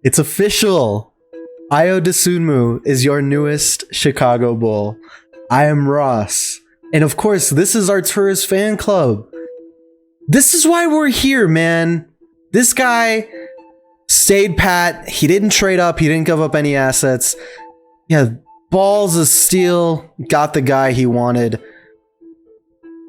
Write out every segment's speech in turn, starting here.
It's official. AYO DOSUNMU is your newest Chicago Bull. I am Ross. And of course, this is our tourist fan club. This is why we're here, man. This guy stayed pat. He didn't trade up. He didn't give up any assets. Yeah, balls of steel. Got the guy he wanted.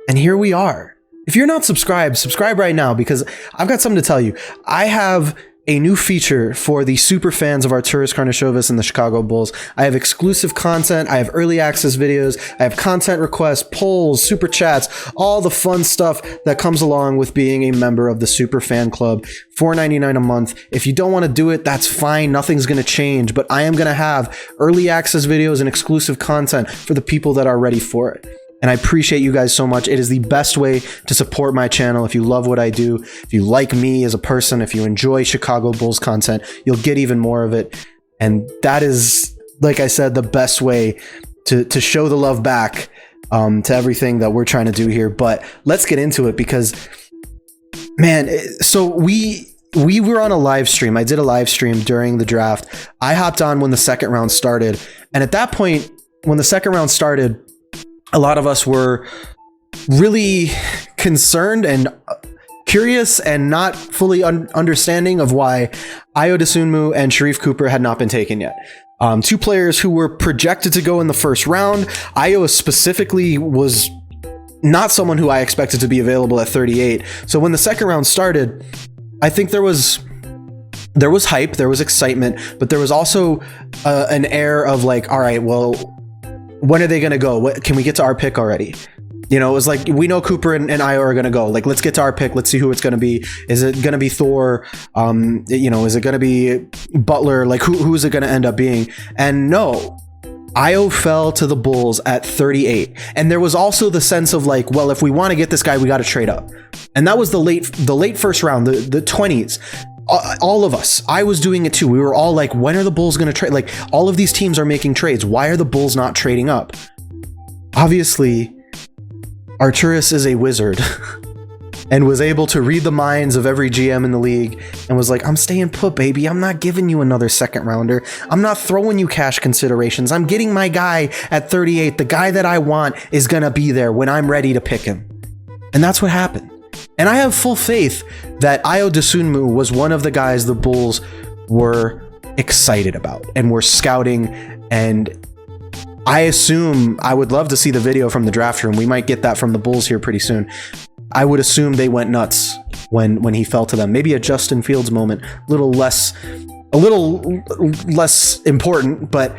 And here we are. If you're not subscribed, subscribe right now because I've got something to tell you. I have a new feature for the super fans of our tourist Karnisovas and the Chicago Bulls. I have exclusive content. I have early access videos. I have content requests, polls, super chats, all the fun stuff that comes along with being a member of the super fan club. $4.99 a month. If you don't want to do it, that's fine. Nothing's going to change, but I am going to have early access videos and exclusive content for the people that are ready for it. And I appreciate you guys so much. It is the best way to support my channel. If you love what I do, if you like me as a person, if you enjoy Chicago Bulls content, you'll get even more of it. And that is, like I said, the best way to show the love back to everything that we're trying to do here. But let's get into it because, man, so we were on a live stream. I did a live stream during the draft. I hopped on when the second round started. And at that point, when the second round started, a lot of us were really concerned and curious and not fully understanding of why AYO DOSUNMU and Sharife Cooper had not been taken yet. Two players who were projected to go in the first round. AYO specifically was not someone who I expected to be available at 38. So when the second round started, I think there was hype, there was excitement, but there was also an air of like, all right, well, when are they going to go? Can we get to our pick already? You know, it was like, we know Cooper and AYO are going to go. Like, let's get to our pick. Let's see who it's going to be. Is it going to be Thor? You know, is it going to be Butler? Like, who is it going to end up being? And no, AYO fell to the Bulls at 38. And there was also the sense of like, well, if we want to get this guy, we got to trade up. And that was the late first round, the 20s. All of us, I was doing it too. We were all like, when are the Bulls going to trade? Like, all of these teams are making trades. Why are the Bulls not trading up? Obviously, Arturas is a wizard and was able to read the minds of every GM in the league and was like, I'm staying put, baby. I'm not giving you another second rounder. I'm not throwing you cash considerations. I'm getting my guy at 38. The guy that I want is going to be there when I'm ready to pick him. And that's what happened. And I have full faith that AYO DOSUNMU was one of the guys the Bulls were excited about and were scouting. And I assume, I would love to see the video from the draft room. We might get that from the Bulls here pretty soon. I would assume they went nuts when he fell to them. Maybe a Justin Fields moment, a little less important, but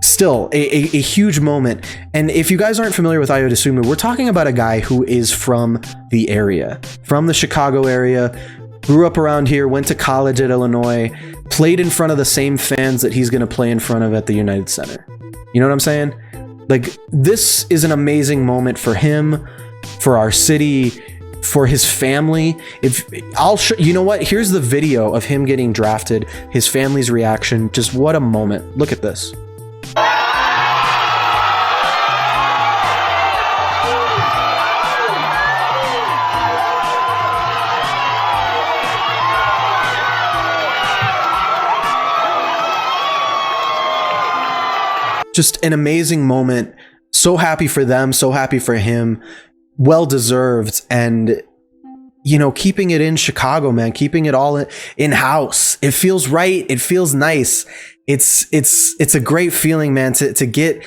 still a huge moment. And if you guys aren't familiar with AYO DOSUNMU, we're talking about a guy who is from the area, from the Chicago area, grew up around here, went to college at Illinois, played in front of the same fans that he's going to play in front of at the United Center. You know what I'm saying? Like, this is an amazing moment for him, for our city, for his family. You know what? Here's the video of him getting drafted, his family's reaction. Just what a moment. Look at this. Just an amazing moment. So happy for them, so happy for him. Well deserved. And you know, keeping it in Chicago, man, keeping it all in house. It feels right. It feels nice. It's a great feeling, man, to get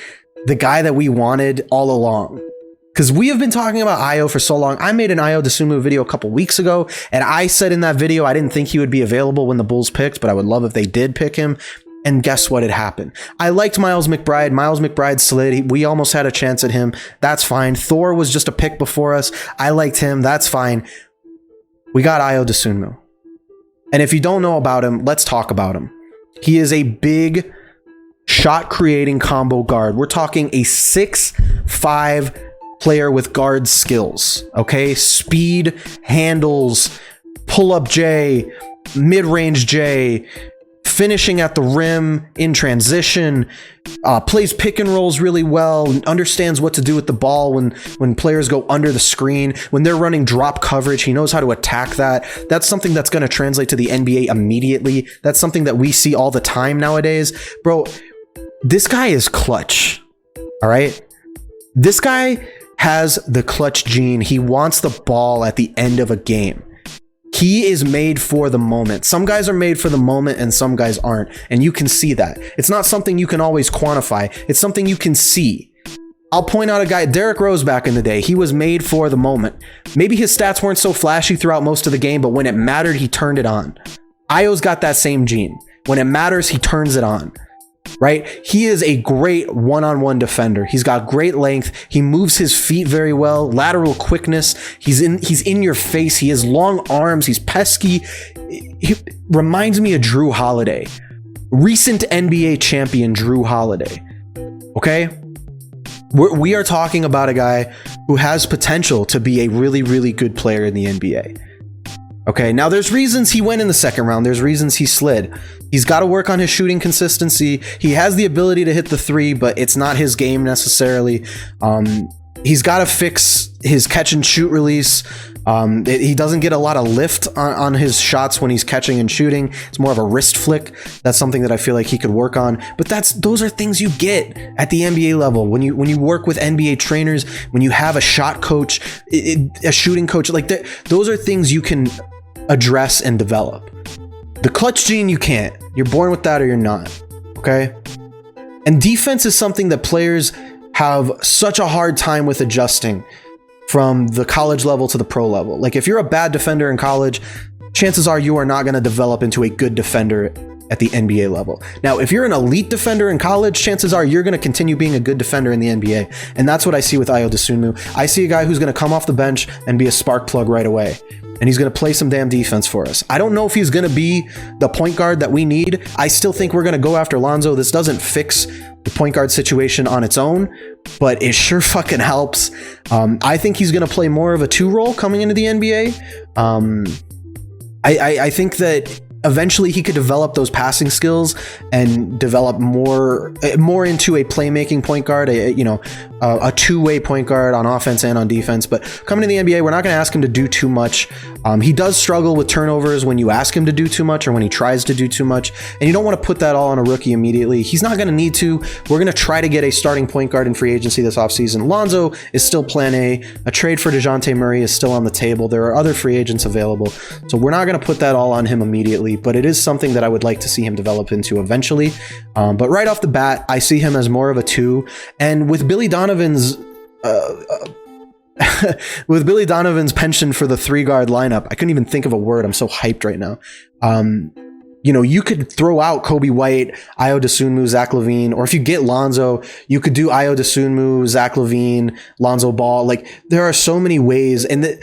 the guy that we wanted all along. Because we have been talking about AYO for so long. I made an AYO DOSUNMU video a couple weeks ago, and I said in that video I didn't think he would be available when the Bulls picked, but I would love if they did pick him. And guess what had happened? I liked Miles McBride. Miles McBride slid. We almost had a chance at him. That's fine. Thor was just a pick before us. I liked him. That's fine. We got AYO DOSUNMU. And if you don't know about him, let's talk about him. He is a big shot creating combo guard. We're talking a 6'5" player with guard skills. Okay? Speed, handles, pull up J, mid-range J, finishing at the rim, in transition, plays pick and rolls really well, understands what to do with the ball when players go under the screen, when they're running drop coverage, he knows how to attack that. That's something that's going to translate to the NBA immediately. That's something that we see all the time nowadays. Bro, this guy is clutch. All right? This guy has the clutch gene. He wants the ball at the end of a game. He is made for the moment. Some guys are made for the moment and some guys aren't. And you can see that. It's not something you can always quantify. It's something you can see. I'll point out a guy, Derrick Rose back in the day. He was made for the moment. Maybe his stats weren't so flashy throughout most of the game, but when it mattered, he turned it on. Ayo's got that same gene. When it matters, he turns it on. Right? He is a great one-on-one defender. He's got great length. He moves his feet very well. Lateral quickness. He's in your face. He has long arms. He's pesky. He reminds me of Drew Holiday. Recent NBA champion Drew Holiday. Okay? We are talking about a guy who has potential to be a really, really good player in the NBA. Okay, now there's reasons he went in the second round. There's reasons he slid. He's got to work on his shooting consistency. He has the ability to hit the three, but it's not his game necessarily. He's got to fix his catch and shoot release. He doesn't get a lot of lift on his shots when he's catching and shooting. It's more of a wrist flick. That's something that I feel like he could work on. But those are things you get at the NBA level when you work with NBA trainers, when you have a shot coach, a shooting coach. Like those are things you can address and develop. The clutch gene you can't. You're born with that or you're not. Okay? And defense is something that players have such a hard time with adjusting from the college level to the pro level. Like if you're a bad defender in college, chances are you are not going to develop into a good defender at the NBA level. Now, if you're an elite defender in college, chances are you're going to continue being a good defender in the NBA. And that's what I see with Ayo Dosunmu. I see a guy who's going to come off the bench and be a spark plug right away. And he's going to play some damn defense for us. I don't know if he's going to be the point guard that we need. I still think we're going to go after Lonzo. This doesn't fix the point guard situation on its own, but it sure fucking helps. I think he's going to play more of a two role coming into the NBA. I think that eventually he could develop those passing skills and develop more into a playmaking point guard, a two-way point guard on offense and on defense. But coming to the NBA, we're not going to ask him to do too much. He does struggle with turnovers when you ask him to do too much or when he tries to do too much. And you don't want to put that all on a rookie immediately. He's not going to need to. We're going to try to get a starting point guard in free agency this offseason. Lonzo is still plan A. A trade for DeJounte Murray is still on the table. There are other free agents available. So we're not going to put that all on him immediately, but it is something that I would like to see him develop into eventually. But right off the bat, I see him as more of a two. And with Billy Donovan's penchant for the 3-guard lineup, I couldn't even think of a word. I'm so hyped right now. You could throw out Kobe White, Ayo Dosunmu, Zach LaVine, or if you get Lonzo, you could do Ayo Dosunmu, Zach LaVine, Lonzo Ball. Like there are so many ways, and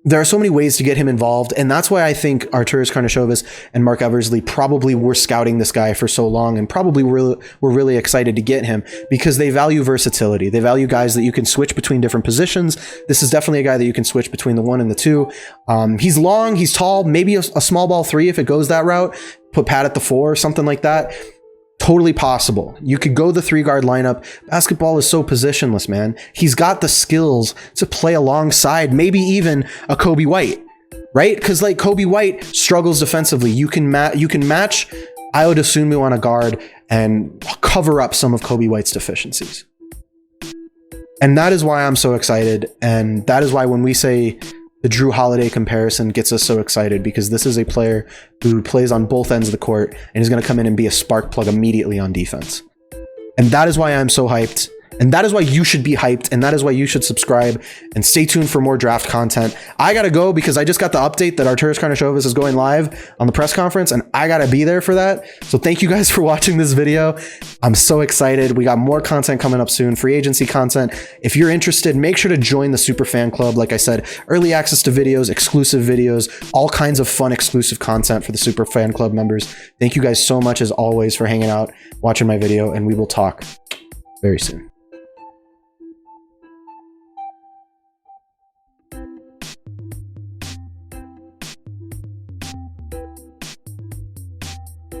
there are so many ways to get him involved. And that's why I think Arturas Karnisovas and Mark Eversley probably were scouting this guy for so long and probably were really excited to get him because they value versatility. They value guys that you can switch between different positions. This is definitely a guy that you can switch between the 1 and the 2. He's long, he's tall, maybe a small ball 3 if it goes that route. Put Pat at the 4 or something like that. Totally possible. You could go the 3-guard lineup. Basketball is so positionless, man. He's got the skills to play alongside maybe even a Kobe White, right? Because like Kobe White struggles defensively. You can match Ayo Dosunmu on a guard and cover up some of Kobe White's deficiencies. And that is why I'm so excited. And that is why when we say the Drew Holiday comparison gets us so excited, because this is a player who plays on both ends of the court and is going to come in and be a spark plug immediately on defense. And that is why I'm so hyped. And that is why you should be hyped. And that is why you should subscribe and stay tuned for more draft content. I got to go because I just got the update that Arturas Karnisovas is going live on the press conference and I got to be there for that. So thank you guys for watching this video. I'm so excited. We got more content coming up soon, free agency content. If you're interested, make sure to join the Super Fan Club. Like I said, early access to videos, exclusive videos, all kinds of fun exclusive content for the Super Fan Club members. Thank you guys so much as always for hanging out, watching my video, and we will talk very soon.